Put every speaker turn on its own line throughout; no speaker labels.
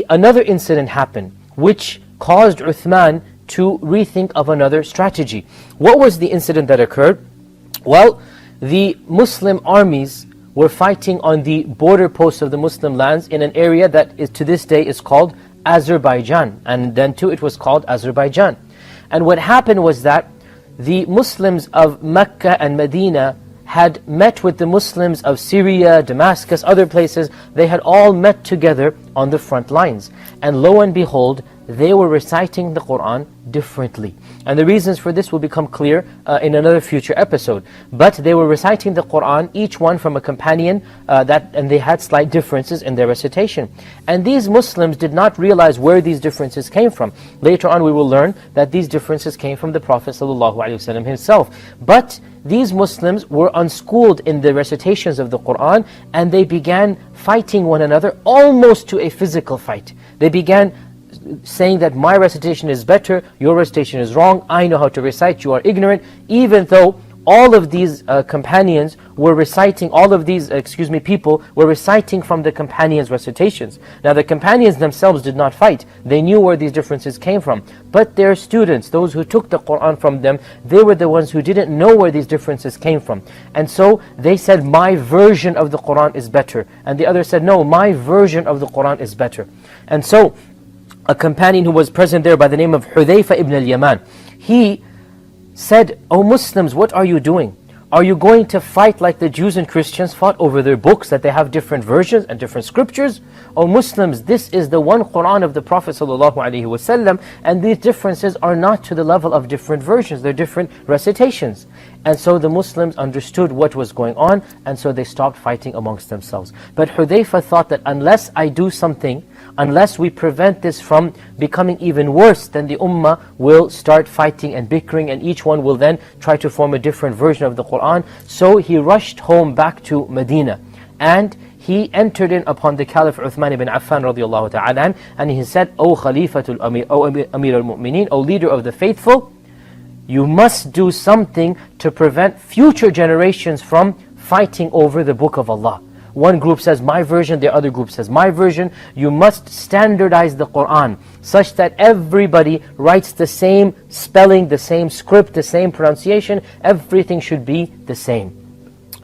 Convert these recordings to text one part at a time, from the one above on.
another incident happened which caused Uthman to rethink of another strategy. What was the incident that occurred? Well, the Muslim armies were fighting on the border posts of the Muslim lands in an area that is to this day is called Azerbaijan, and then too it was called Azerbaijan. And what happened was that the Muslims of Mecca and Medina had met with the Muslims of Syria, Damascus, other places. They had all met together on the front lines. And lo and behold, they were reciting the Qur'an differently. And the reasons for this will become clear in another future episode. But they were reciting the Qur'an, each one from a companion, and they had slight differences in their recitation. And these Muslims did not realize where these differences came from. Later on we will learn that these differences came from the Prophet ﷺ himself. But these Muslims were unschooled in the recitations of the Qur'an, and they began fighting one another almost to a physical fight. They began saying that my recitation is better, your recitation is wrong, I know how to recite, you are ignorant, even though all of these companions were reciting, people were reciting from the companions' recitations. Now the companions themselves did not fight, they knew where these differences came from, but their students, those who took the Qur'an from them, they were the ones who didn't know where these differences came from. And so they said, my version of the Qur'an is better, and the other said, no, my version of the Qur'an is better. And so a companion who was present there by the name of Hudayfa ibn al-Yaman, he said, O Muslims, what are you doing? Are you going to fight like the Jews and Christians fought over their books, that they have different versions and different scriptures? O Muslims, this is the one Qur'an of the Prophet ﷺ, and these differences are not to the level of different versions, they're different recitations. And so the Muslims understood what was going on, and so they stopped fighting amongst themselves. But Hudayfa thought that unless I do something, unless we prevent this from becoming even worse, then the ummah will start fighting and bickering, and each one will then try to form a different version of the Qur'an. So he rushed home back to Medina, and he entered in upon the Caliph Uthman ibn Affan radiallahu ta'ala, and he said, O Khalifatul Amir, O Amir al-Mu'mineen, O leader of the faithful, you must do something to prevent future generations from fighting over the book of Allah. One group says my version, the other group says my version. You must standardize the Qur'an such that everybody writes the same spelling, the same script, the same pronunciation. Everything should be the same.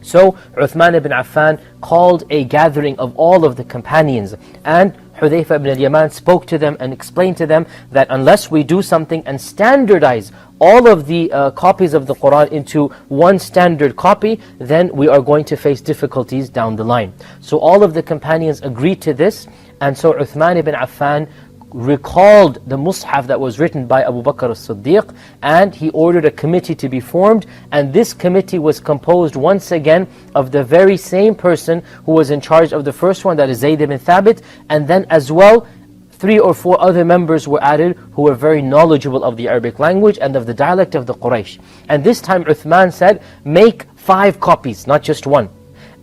So Uthman ibn Affan called a gathering of all of the companions, and Hudayfa ibn al-Yaman spoke to them and explained to them that unless we do something and standardize all of the copies of the Qur'an into one standard copy, then we are going to face difficulties down the line. So all of the companions agreed to this, and so Uthman ibn Affan recalled the Mus'haf that was written by Abu Bakr as-Siddiq, and he ordered a committee to be formed, and this committee was composed once again of the very same person who was in charge of the first one, that is Zayd ibn Thabit, and then as well 3 or 4 other members were added who were very knowledgeable of the Arabic language and of the dialect of the Quraysh. And this time Uthman said, make 5 copies, not just one,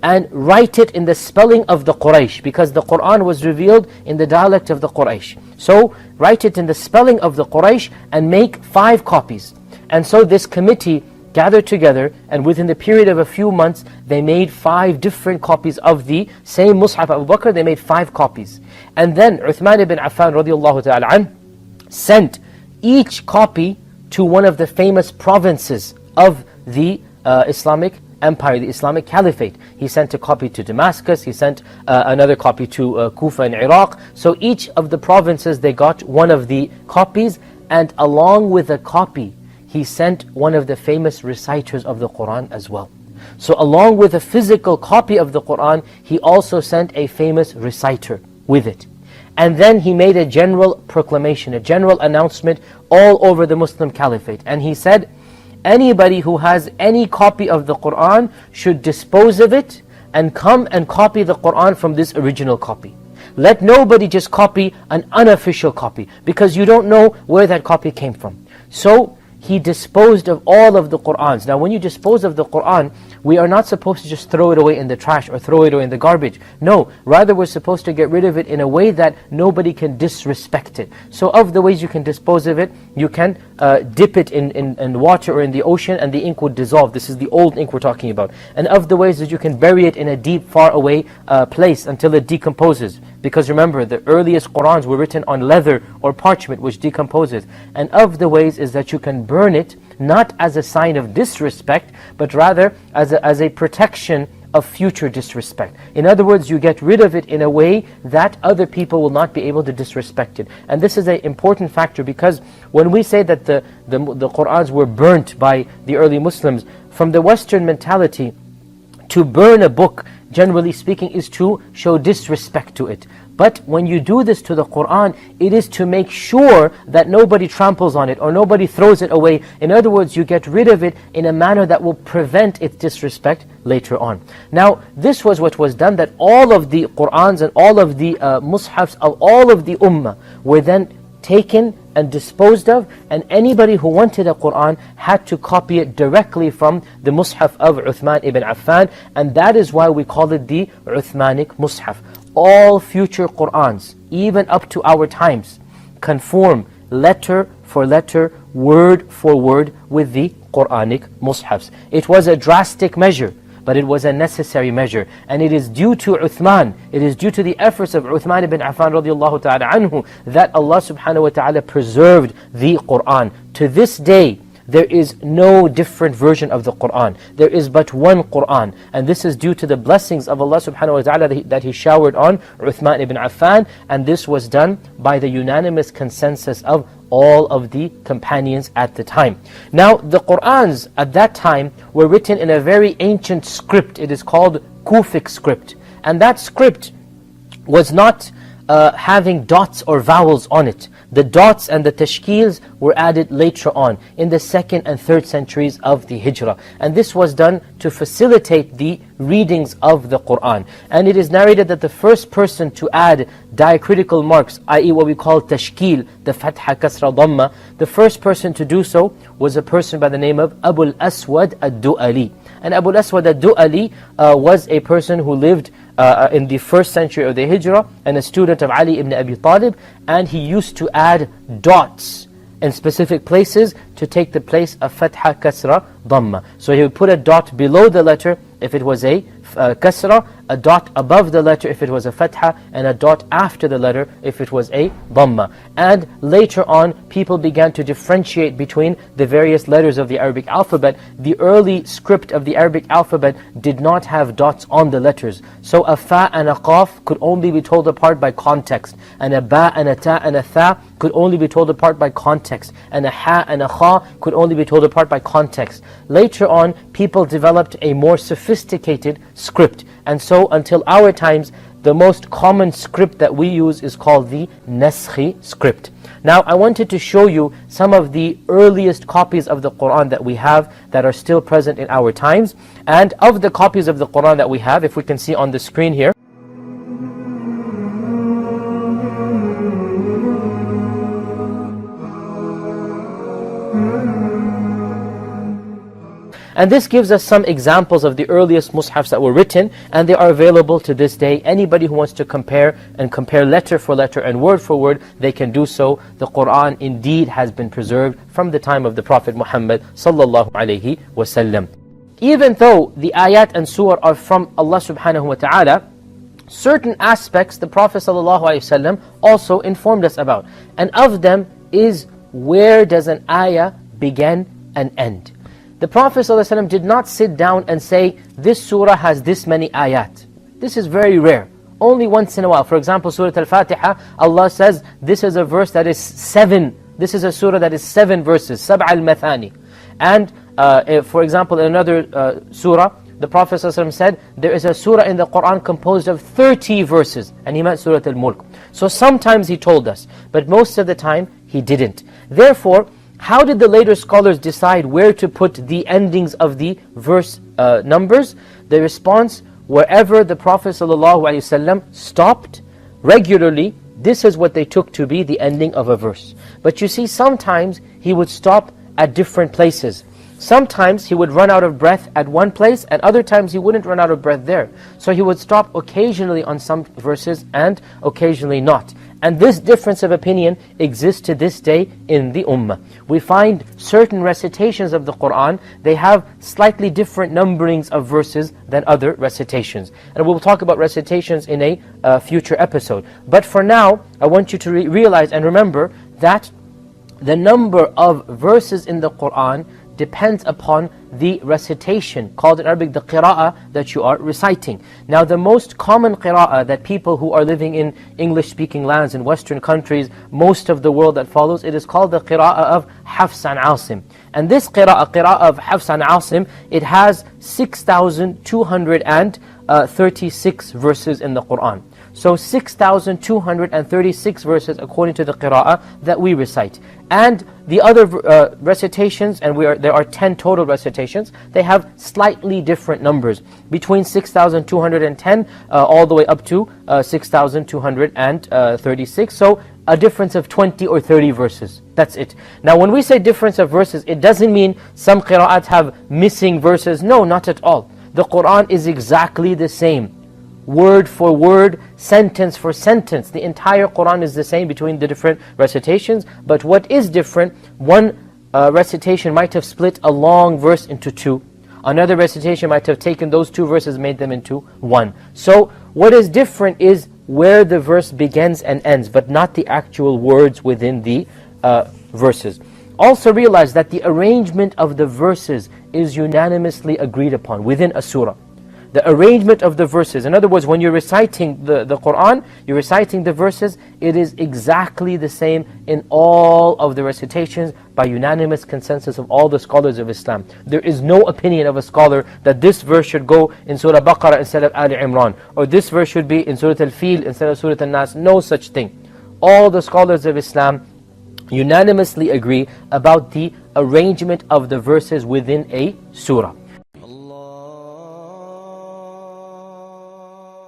and write it in the spelling of the Quraysh, because the Qur'an was revealed in the dialect of the Quraysh. So write it in the spelling of the Quraysh and make 5 copies. And so this committee gathered together, and within the period of a few months they made 5 different copies of the same Mus'haf Abu Bakr. They made 5 copies. And then Uthman ibn Affan radiallahu ta'ala an sent each copy to one of the famous provinces of the Islamic Empire, the Islamic Caliphate. He sent a copy to Damascus, he sent another copy to Kufa in Iraq. So each of the provinces, they got one of the copies, and along with a copy, he sent one of the famous reciters of the Qur'an as well. So along with a physical copy of the Qur'an, he also sent a famous reciter with it. And then he made a general proclamation, a general announcement all over the Muslim Caliphate. And he said, anybody who has any copy of the Qur'an should dispose of it and come and copy the Qur'an from this original copy. Let nobody just copy an unofficial copy, because you don't know where that copy came from. So he disposed of all of the Qur'ans. Now when you dispose of the Qur'an, We are not supposed to just throw it away in the trash or throw it away in the garbage. No, rather we're supposed to get rid of it in a way that nobody can disrespect it. So of the ways you can dispose of it, you can dip it in water or in the ocean and the ink would dissolve. This is the old ink we're talking about. And of the ways that you can bury it in a deep, far away place until it decomposes. Because remember, the earliest Qur'ans were written on leather or parchment which decomposes. And of the ways is that you can burn it, not as a sign of disrespect, but rather as a protection of future disrespect. In other words, you get rid of it in a way that other people will not be able to disrespect it. And this is an important factor, because when we say that the Qur'ans were burnt by the early Muslims, from the Western mentality, to burn a book, generally speaking, is to show disrespect to it. But when you do this to the Qur'an, it is to make sure that nobody tramples on it or nobody throws it away. In other words, you get rid of it in a manner that will prevent its disrespect later on. Now, this was what was done, that all of the Qur'ans and all of the mushafs of all of the ummah were then taken and disposed of, and anybody who wanted a Qur'an had to copy it directly from the mushaf of Uthman ibn Affan, and that is why we call it the Uthmanic mushaf. All future Qur'ans, even up to our times, conform letter for letter, word for word with the Qur'anic mushafs. It was a drastic measure, but it was a necessary measure. And it is due to Uthman, it is due to the efforts of Uthman ibn Affan radiallahu ta'ala anhu, that Allah subhanahu wa ta'ala preserved the Qur'an. To this day, there is no different version of the Qur'an. There is but one Qur'an. And this is due to the blessings of Allah subhanahu wa ta'ala that He showered on Uthman ibn Affan. And this was done by the unanimous consensus of all of the companions at the time. Now, the Qur'ans at that time were written in a very ancient script. It is called Kufic script. And that script was not having dots or vowels on it. The dots and the tashkils were added later on in the 2nd and 3rd centuries of the Hijrah. And this was done to facilitate the readings of the Qur'an. And it is narrated that the first person to add diacritical marks, i.e. what we call tashkil, the fatha, kasra, dhamma, the first person to do so was a person by the name of Abu al-Aswad ad-Du'ali. And Abu al-Aswad ad-Du'ali was a person who lived in the 1st century of the Hijrah, and a student of Ali ibn Abi Talib, and he used to add dots in specific places to take the place of fatha, kasra, dhamma. So he would put a dot below the letter if it was a kasra, a dot above the letter if it was a fatha, and a dot after the letter if it was a dhamma. And later on, people began to differentiate between the various letters of the Arabic alphabet. The early script of the Arabic alphabet did not have dots on the letters. So a fa and a qaf could only be told apart by context, and a ba and a ta and a tha could only be told apart by context, and a ha and a kha could only be told apart by context. Later on, people developed a more sophisticated script. And so until our times, the most common script that we use is called the Naskhi script. Now, I wanted to show you some of the earliest copies of the Qur'an that we have that are still present in our times. And of the copies of the Qur'an that we have, if we can see on the screen here, and this gives us some examples of the earliest mushafs that were written, and they are available to this day. Anybody who wants to compare letter for letter and word for word, they can do so. The Qur'an indeed has been preserved from the time of the Prophet Muhammad sallallahu alaihi wasallam. Even though the ayat and surah are from Allah subhanahu wa ta'ala, certain aspects the Prophet sallallahu alaihi wasallam also informed us about. And of them is, where does an ayah begin and end? The Prophet ﷺ did not sit down and say, this surah has this many ayat. This is very rare. Only once in a while. For example, Surah Al-Fatiha, Allah says, this is a verse that is 7. This is a surah that is 7 verses, Sab' al-Mathani. And for example, in another surah, the Prophet ﷺ said, there is a surah in the Qur'an composed of 30 verses. And he meant Surah Al-Mulk. So sometimes he told us, but most of the time he didn't. Therefore, how did the later scholars decide where to put the endings of the verse numbers? The response, wherever the Prophet ﷺ stopped regularly, this is what they took to be the ending of a verse. But you see, sometimes he would stop at different places. sometimes he would run out of breath at one place, and other times he wouldn't run out of breath there. So he would stop occasionally on some verses and occasionally not. And this difference of opinion exists to this day in the Ummah. We find certain recitations of the Qur'an, they have slightly different numberings of verses than other recitations. And we'll talk about recitations in a future episode. But for now, I want you to realize and remember that the number of verses in the Qur'an depends upon the recitation, called in Arabic the qira'ah, that you are reciting. Now the most common qira'ah that people who are living in English-speaking lands in Western countries, most of the world that follows, it is called the qira'ah of Hafs and Asim. And this qira'ah of Hafs and Asim, it has 6,236 verses in the Qur'an. So 6,236 verses according to the qira'ah that we recite. And the other recitations, and there are 10 total recitations, they have slightly different numbers, between 6,210 all the way up to 6,236. So a difference of 20 or 30 verses. That's it. Now when we say difference of verses, it doesn't mean some qira'at have missing verses. No, not at all. The Qur'an is exactly the same. Word for word, sentence for sentence. The entire Qur'an is the same between the different recitations. But what is different, one recitation might have split a long verse into two. Another recitation might have taken those two verses, made them into one. So what is different is where the verse begins and ends, but not the actual words within the verses. Also realize that the arrangement of the verses is unanimously agreed upon within a surah. The arrangement of the verses, in other words, when you're reciting the Qur'an, you're reciting the verses, it is exactly the same in all of the recitations by unanimous consensus of all the scholars of Islam. There is no opinion of a scholar that this verse should go in Surah Baqarah instead of Ali Imran, or this verse should be in Surah Al-Fil instead of Surah Al-Nas. No such thing. All the scholars of Islam unanimously agree about the arrangement of the verses within a surah.